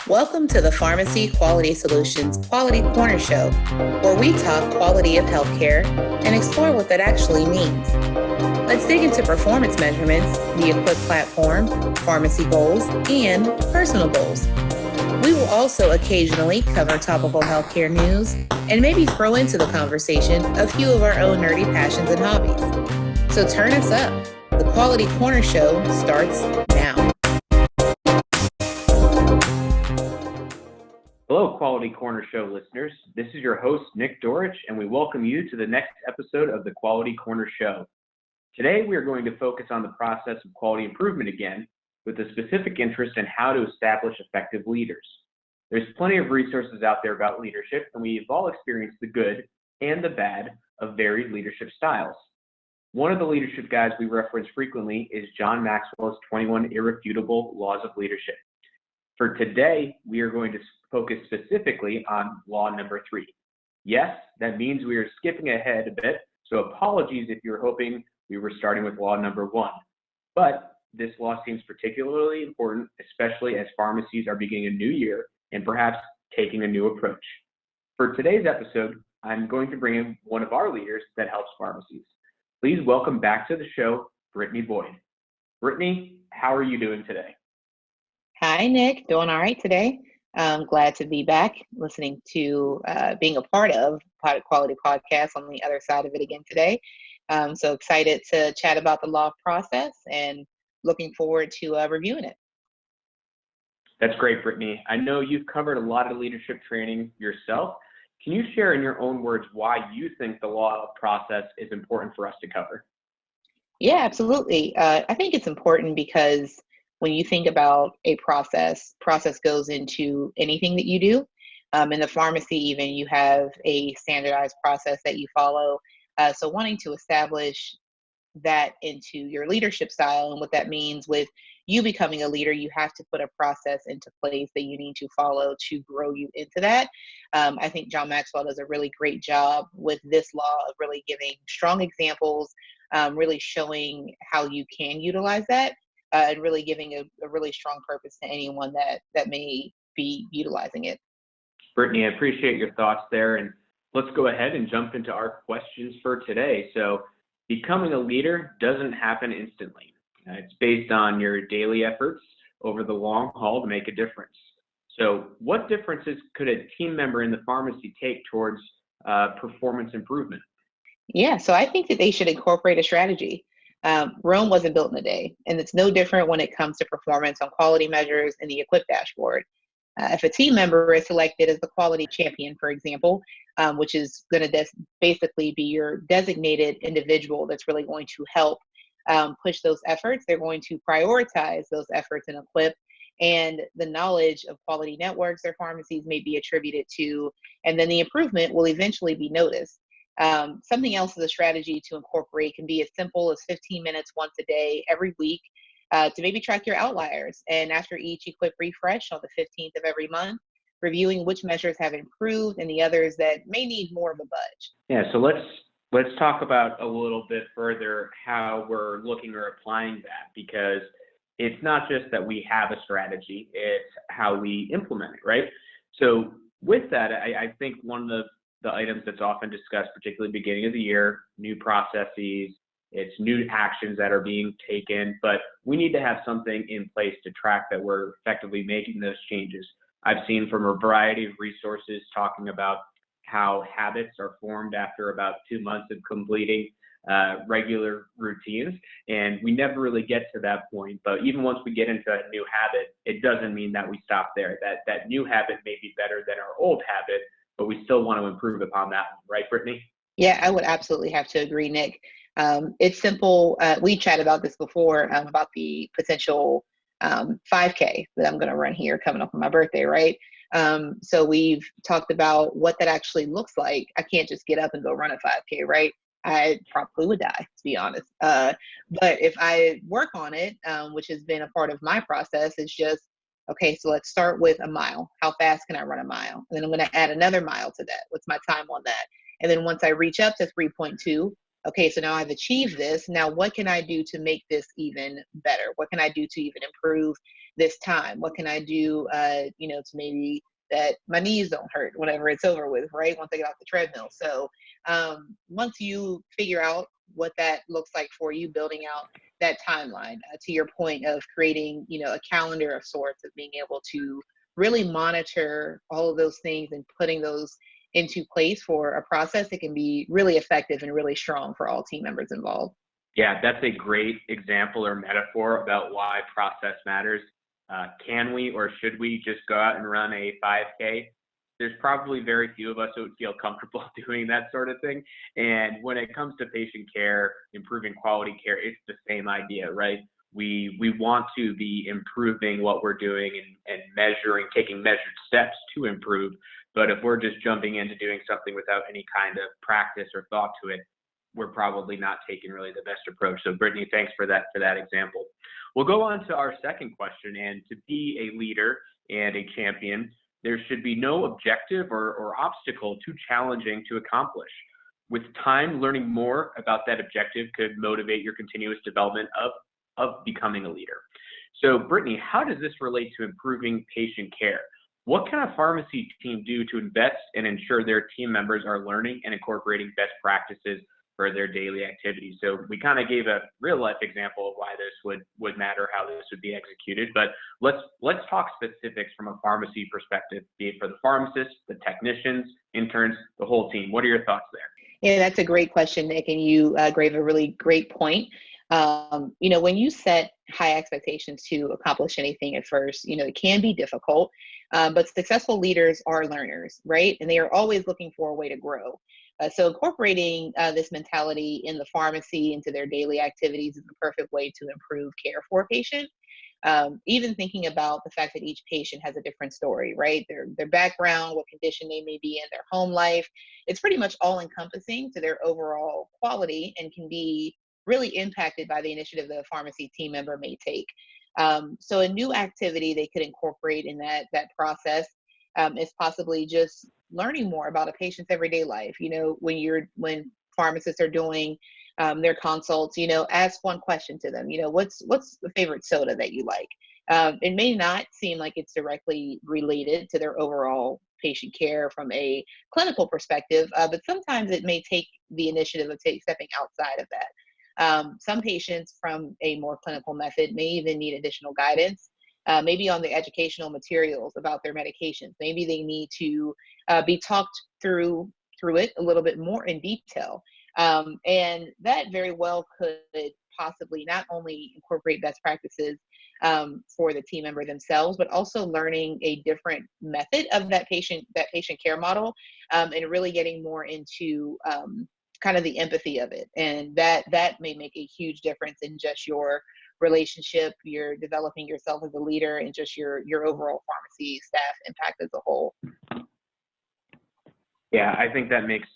Welcome to the Pharmacy Quality Solutions Quality Corner Show, where we talk quality of healthcare and explore what that actually means. Let's dig into performance measurements, the Equip platform, pharmacy goals, and personal goals. We will also occasionally cover topical healthcare news and maybe throw into the conversation a few of our own nerdy passions and hobbies. So turn us up. The Quality Corner Show starts now. Hello, Quality Corner Show listeners. This is your host, Nick Dorich, and we welcome you to the next episode of the Quality Corner Show. Today, we are going to focus on the process of quality improvement again, with a specific interest in how to establish effective leaders. There's plenty of resources out there about leadership, and we've all experienced the good and the bad of varied leadership styles. One of the leadership guides we reference frequently is John Maxwell's 21 Irrefutable Laws of Leadership. For today, we are going to focus specifically on law number 3. Yes, that means we are skipping ahead a bit, so apologies if you're hoping we were starting with law number 1. But this law seems particularly important, especially as pharmacies are beginning a new year and perhaps taking a new approach. For today's episode, I'm going to bring in one of our leaders that helps pharmacies. Please welcome back to the show, Brittany Boyd. Brittany, how are you doing today? Hi, Nick. Doing all right today. I'm glad to be back listening to being a part of Quality Podcast on the other side of it again today. So excited to chat about the law process and looking forward to reviewing it. That's great, Brittany. I know you've covered a lot of leadership training yourself. Can you share in your own words why you think the law process is important for us to cover? Yeah, absolutely. I think it's important because when you think about a process goes into anything that you do. In the pharmacy, even, you have a standardized process that you follow. So wanting to establish that into your leadership style and what that means with you becoming a leader, you have to put a process into place that you need to follow to grow you into that. I think John Maxwell does a really great job with this law of really giving strong examples, really showing how you can utilize that. And really giving a really strong purpose to anyone that may be utilizing it. Brittany, I appreciate your thoughts there. And let's go ahead and jump into our questions for today. So becoming a leader doesn't happen instantly. It's based on your daily efforts over the long haul to make a difference. So what differences could a team member in the pharmacy take towards performance improvement? Yeah, so I think that they should incorporate a strategy. Rome wasn't built in a day, and it's no different when it comes to performance on quality measures in the Equip dashboard. If a team member is selected as the quality champion, for example, which is going to basically be your designated individual that's really going to help push those efforts, they're going to prioritize those efforts in Equip, and the knowledge of quality networks their pharmacies may be attributed to, and then the improvement will eventually be noticed. Something else as a strategy to incorporate can be as simple as 15 minutes once a day, every week, to maybe track your outliers. And after each Equip refresh on the 15th of every month, reviewing which measures have improved and the others that may need more of a budge. Yeah, so let's talk about a little bit further how we're looking or applying that, because it's not just that we have a strategy, it's how we implement it, right? So with that, I think one of the items that's often discussed, particularly beginning of the year, new processes, it's new actions that are being taken, but we need to have something in place to track that we're effectively making those changes. I've seen from a variety of resources talking about how habits are formed after about 2 months of completing regular routines, and we never really get to that point. But even once we get into a new habit, it doesn't mean that we stop there. That new habit may be better than our old habit, but we still want to improve upon that one, right, Brittany? Yeah, I would absolutely have to agree, Nick. It's simple. We chatted about this before, about the potential 5K that I'm going to run here coming up on my birthday, right? So we've talked about what that actually looks like. I can't just get up and go run a 5K, right? I probably would die, to be honest. But if I work on it, which has been a part of my process, it's just, okay, so let's start with a mile. How fast can I run a mile? And then I'm going to add another mile to that. What's my time on that? And then once I reach up to 3.2, okay, so now I've achieved this. Now, what can I do to make this even better? What can I do to even improve this time? What can I do, to maybe that my knees don't hurt whenever it's over with, right? Once I get off the treadmill. So once you figure out what that looks like for you, building out that timeline, to your point of creating, a calendar of sorts, of being able to really monitor all of those things and putting those into place for a process that can be really effective and really strong for all team members involved. Yeah, that's a great example or metaphor about why process matters. Can we or should we just go out and run a 5K? There's probably very few of us who would feel comfortable doing that sort of thing. And when it comes to patient care, improving quality care, it's the same idea, right? We want to be improving what we're doing and measuring, taking measured steps to improve. But if we're just jumping into doing something without any kind of practice or thought to it, we're probably not taking really the best approach. So Brittany, thanks for that example. We'll go on to our second question. And to be a leader and a champion, there should be no objective or obstacle too challenging to accomplish. With time, learning more about that objective could motivate your continuous development of becoming a leader. So Brittany, how does this relate to improving patient care? What can a pharmacy team do to invest and ensure their team members are learning and incorporating best practices for their daily activities? So we kind of gave a real life example of why this would matter, how this would be executed, but let's talk specifics from a pharmacy perspective, be it for the pharmacists, the technicians, interns, the whole team. What are your thoughts there? Yeah, that's a great question, Nick, and you gave a really great point. When you set high expectations to accomplish anything at first, it can be difficult, but successful leaders are learners, right? And they are always looking for a way to grow. So incorporating this mentality in the pharmacy into their daily activities is the perfect way to improve care for a patient. Even thinking about the fact that each patient has a different story, right? Their background, what condition they may be in, their home life, it's pretty much all encompassing to their overall quality and can be really impacted by the initiative the pharmacy team member may take. So a new activity they could incorporate in that process is possibly just learning more about a patient's everyday life. When pharmacists are doing their consults, ask one question to them. What's the favorite soda that you like? It may not seem like it's directly related to their overall patient care from a clinical perspective, but sometimes it may take the initiative of stepping outside of that. Some patients from a more clinical method may even need additional guidance, maybe on the educational materials about their medications. Maybe they need to be talked through it a little bit more in detail. And that very well could possibly not only incorporate best practices for the team member themselves, but also learning a different method of that patient care model, and really getting more into kind of the empathy of it. And that may make a huge difference in just your relationship, you're developing yourself as a leader, and just your overall pharmacy staff impact as a whole. Yeah, I think that makes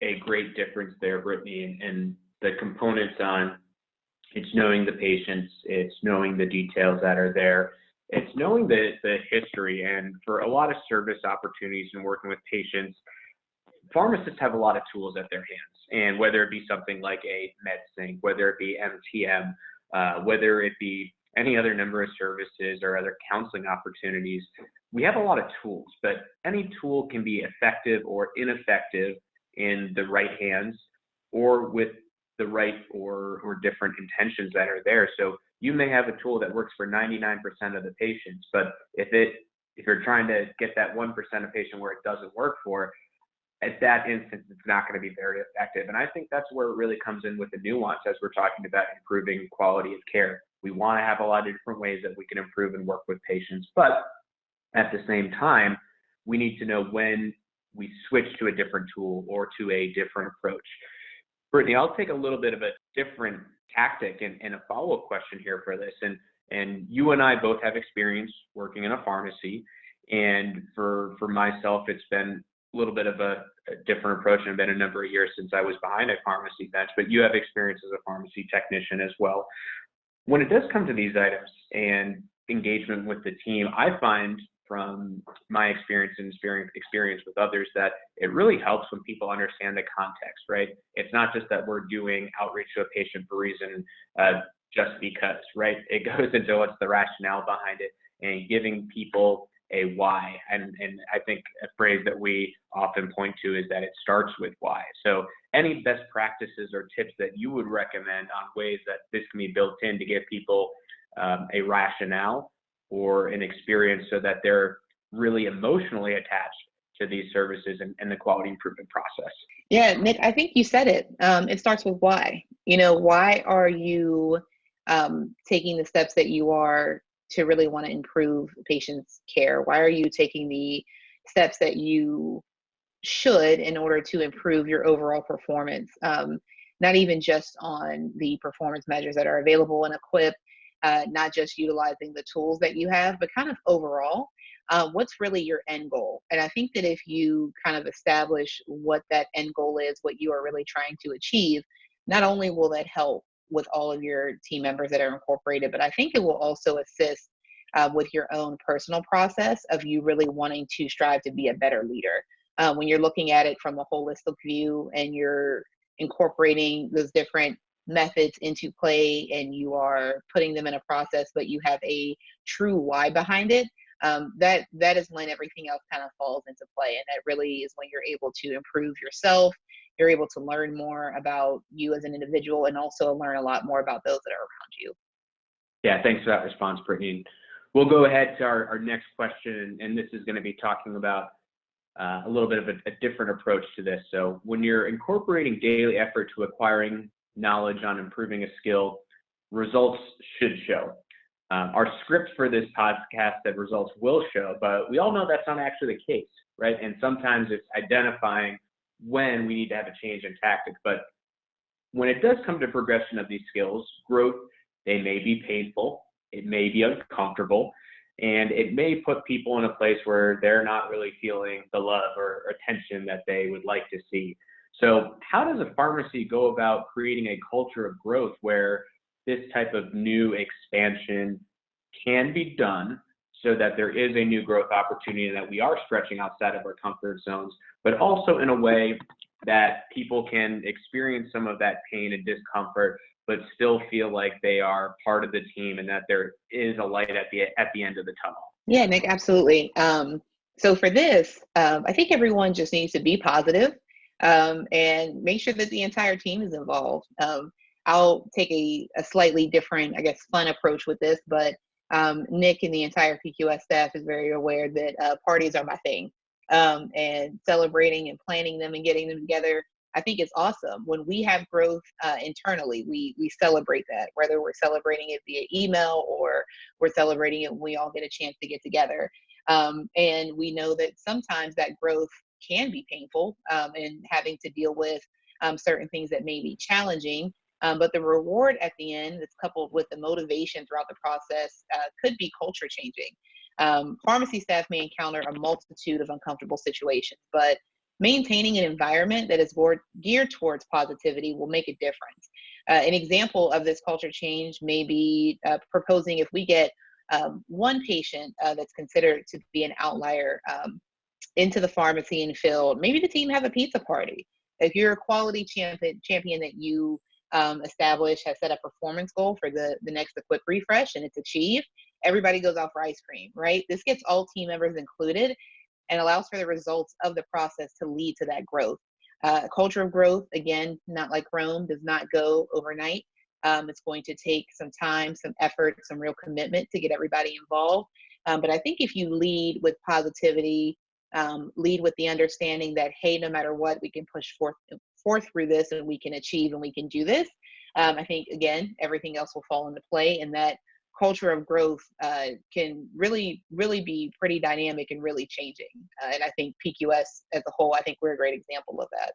a great difference there, Brittany, and the components on it's knowing the patients, it's knowing the details that are there, it's knowing the history. And for a lot of service opportunities and working with patients, pharmacists have a lot of tools at their hands. And whether it be something like a MedSync, whether it be MTM, whether it be any other number of services or other counseling opportunities, we have a lot of tools, but any tool can be effective or ineffective in the right hands or with the right or different intentions that are there. So you may have a tool that works for 99% of the patients, but if you're trying to get that 1% of patient where it doesn't work for, at that instance, it's not going to be very effective. And I think that's where it really comes in with the nuance as we're talking about improving quality of care. We want to have a lot of different ways that we can improve and work with patients, but at the same time, we need to know when we switch to a different tool or to a different approach. Brittany, I'll take a little bit of a different tactic and a follow-up question here for this. And you and I both have experience working in a pharmacy. And for myself, it's been a little bit of a different approach, and been a number of years since I was behind a pharmacy bench, but you have experience as a pharmacy technician as well. When it does come to these items and engagement with the team, I find from my experience and experience with others that it really helps when people understand the context, right? It's not just that we're doing outreach to a patient for reason just because, right? It goes into what's the rationale behind it and giving people a why. And I think a phrase that we often point to is that it starts with why. So any best practices or tips that you would recommend on ways that this can be built in to give people a rationale or an experience so that they're really emotionally attached to these services and the quality improvement process? Yeah, Nick, I think you said it. It starts with why. Why are you taking the steps that you are to really want to improve patients' care? Why are you taking the steps that you should in order to improve your overall performance? Not even just on the performance measures that are available in Equip, not just utilizing the tools that you have, but kind of overall, what's really your end goal? And I think that if you kind of establish what that end goal is, what you are really trying to achieve, not only will that help with all of your team members that are incorporated, but I think it will also assist with your own personal process of you really wanting to strive to be a better leader. When you're looking at it from a holistic view and you're incorporating those different methods into play and you are putting them in a process, but you have a true why behind it, that is when everything else kind of falls into play. And that really is when you're able to improve yourself. You're able to learn more about you as an individual and also learn a lot more about those that are around you. Yeah, thanks for that response, Brittany. We'll go ahead to our next question, and this is going to be talking about a little bit of a different approach to this. So when you're incorporating daily effort to acquiring knowledge on improving a skill, results should show. Our script for this podcast said results will show, but we all know that's not actually the case, right? And sometimes it's identifying when we need to have a change in tactic. But when it does come to progression of these skills, growth, they may be painful, it may be uncomfortable, and it may put people in a place where they're not really feeling the love or attention that they would like to see. So how does a pharmacy go about creating a culture of growth where this type of new expansion can be done so that there is a new growth opportunity and that we are stretching outside of our comfort zones, but also in a way that people can experience some of that pain and discomfort, but still feel like they are part of the team and that there is a light at the end of the tunnel? Yeah, Nick, absolutely. So for this, I think everyone just needs to be positive, and make sure that the entire team is involved. I'll take a slightly different, I guess, fun approach with this, but Nick and the entire PQS staff is very aware that parties are my thing, and celebrating and planning them and getting them together. I think it's awesome. When we have growth internally, we celebrate that, whether we're celebrating it via email or we're celebrating it when we all get a chance to get together. And we know that sometimes that growth can be painful, and having to deal with certain things that may be challenging. But the reward at the end that's coupled with the motivation throughout the process could be culture changing. Pharmacy staff may encounter a multitude of uncomfortable situations, but maintaining an environment that is geared towards positivity will make a difference. An example of this culture change may be proposing if we get one patient that's considered to be an outlier into the pharmacy and field, maybe the team have a pizza party. If you're a quality champion that you establish, has set a performance goal for the next Equip refresh and it's achieved, everybody goes out for ice cream, right? This gets all team members included and allows for the results of the process to lead to that growth. A culture of growth, again, not like Rome, does not go overnight. It's going to take some time, some effort, some real commitment to get everybody involved. But I think if you lead with positivity, lead with the understanding that, hey, no matter what, we can push forth through this and we can achieve and we can do this. I think, again, everything else will fall into play, and that culture of growth can really be pretty dynamic and really changing. And I think PQS as a whole, I think we're a great example of that.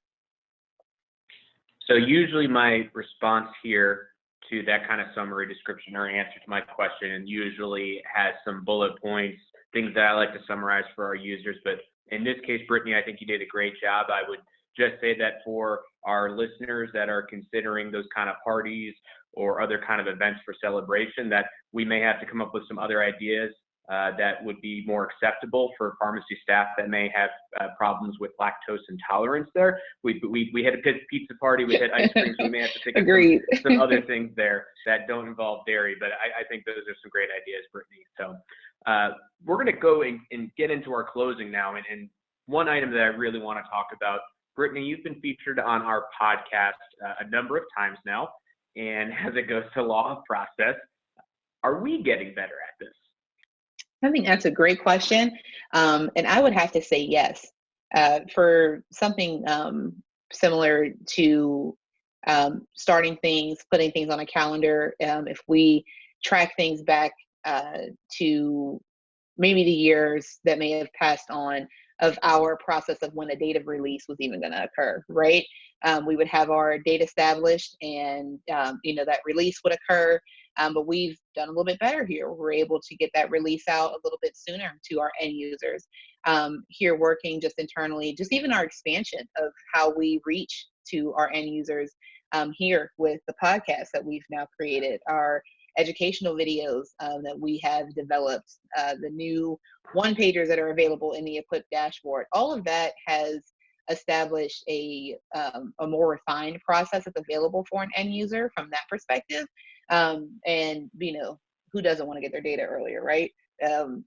So usually my response here to that kind of summary description or answer to my question usually has some bullet points, things that I like to summarize for our users. But in this case, Brittany, I think you did a great job. I would just say that for our listeners that are considering those kind of parties or other kind of events for celebration, that we may have to come up with some other ideas that would be more acceptable for pharmacy staff that may have problems with lactose intolerance there. We had a pizza party, we had ice cream, so we may have to think Agreed. of some other things there that don't involve dairy, but I think those are some great ideas, Brittany. So we're going to go and get into our closing now. And one item that I really want to talk about, Brittany, you've been featured on our podcast a number of times now, and as it goes to law of process, are we getting better at this? I think that's a great question. And I would have to say yes. For something similar to starting things, putting things on a calendar, if we track things back to maybe the years that may have passed on of our process of when a date of release was even going to occur, right? We would have our date established and, that release would occur. But we've done a little bit better here. We're able to get that release out a little bit sooner to our end users. Here working just internally, just even our expansion of how we reach to our end users here with the podcast that we've now created, our educational videos that we have developed, the new one-pagers that are available in the Equip dashboard. All of that has established a more refined process that's available for an end user from that perspective. And who doesn't want to get their data earlier, right?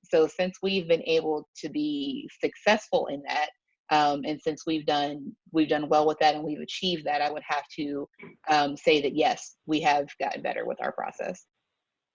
So since we've been able to be successful in that, and since we've done well with that and we've achieved that, I would have to say that yes, we have gotten better with our process.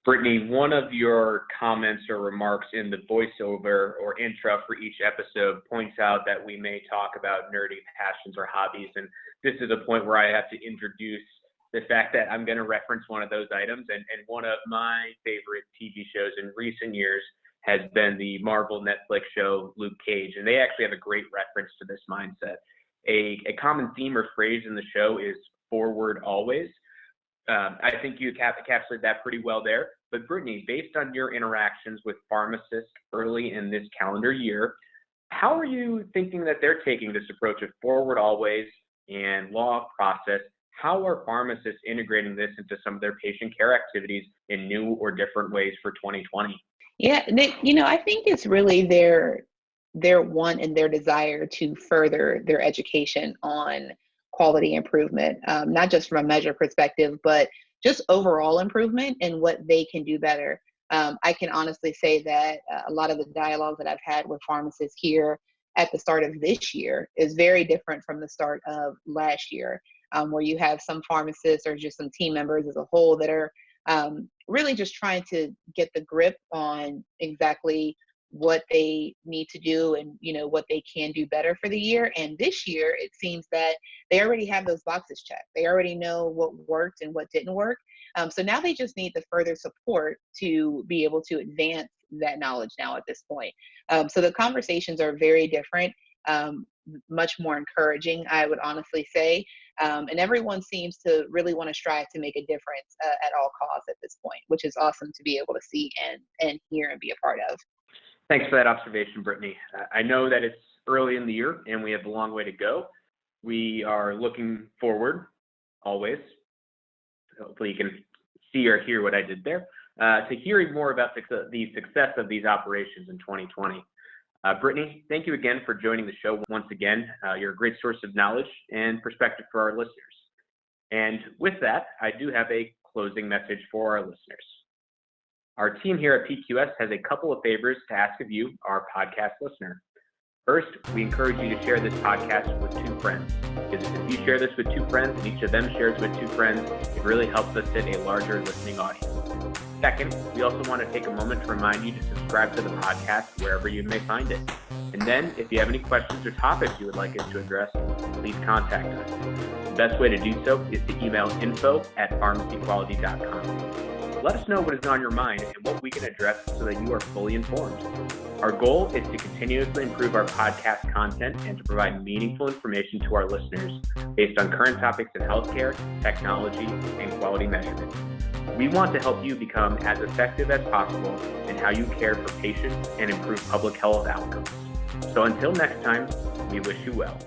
Brittany, one of your comments or remarks in the voiceover or intro for each episode points out that we may talk about nerdy passions or hobbies, and this is a point where I have to introduce the fact that I'm going to reference one of those items, and one of my favorite TV shows in recent years has been the Marvel Netflix show Luke Cage, and they actually have a great reference to this mindset. A common theme or phrase in the show is forward always. I think you encapsulated that pretty well there. But Brittany, based on your interactions with pharmacists early in this calendar year, how are you thinking that they're taking this approach of forward always and law of process? How are pharmacists integrating this into some of their patient care activities in new or different ways for 2020? Yeah, Nick, I think it's really their want and their desire to further their education on quality improvement, not just from a measure perspective, but just overall improvement in what they can do better. I can honestly say that a lot of the dialogue that I've had with pharmacists here at the start of this year is very different from the start of last year, where you have some pharmacists or just some team members as a whole that are really just trying to get the grip on exactly what they need to do and what they can do better for the year. And this year it seems that they already have those boxes checked. They already know what worked and what didn't work. So now they just need the further support to be able to advance that knowledge now at this point. So the conversations are very different, much more encouraging, I would honestly say. And everyone seems to really want to strive to make a difference at all costs at this point, which is awesome to be able to see and hear and be a part of. Thanks for that observation, Brittany. I know that it's early in the year and we have a long way to go. We are looking forward, always. Hopefully you can see or hear what I did there, to hearing more about the success of these operations in 2020. Brittany, thank you again for joining the show once again. You're a great source of knowledge and perspective for our listeners. And with that, I do have a closing message for our listeners. Our team here at PQS has a couple of favors to ask of you, our podcast listener. First, we encourage you to share this podcast with 2 friends, because if you share this with 2 friends and each of them shares with 2 friends, it really helps us hit a larger listening audience. Second, we also want to take a moment to remind you to subscribe to the podcast wherever you may find it. And then, if you have any questions or topics you would like us to address, please contact us. The best way to do so is to email info@pharmacyquality.com. Let us know what is on your mind and what we can address so that you are fully informed. Our goal is to continuously improve our podcast content and to provide meaningful information to our listeners based on current topics in healthcare, technology, and quality measurement. We want to help you become as effective as possible in how you care for patients and improve public health outcomes. So until next time, we wish you well.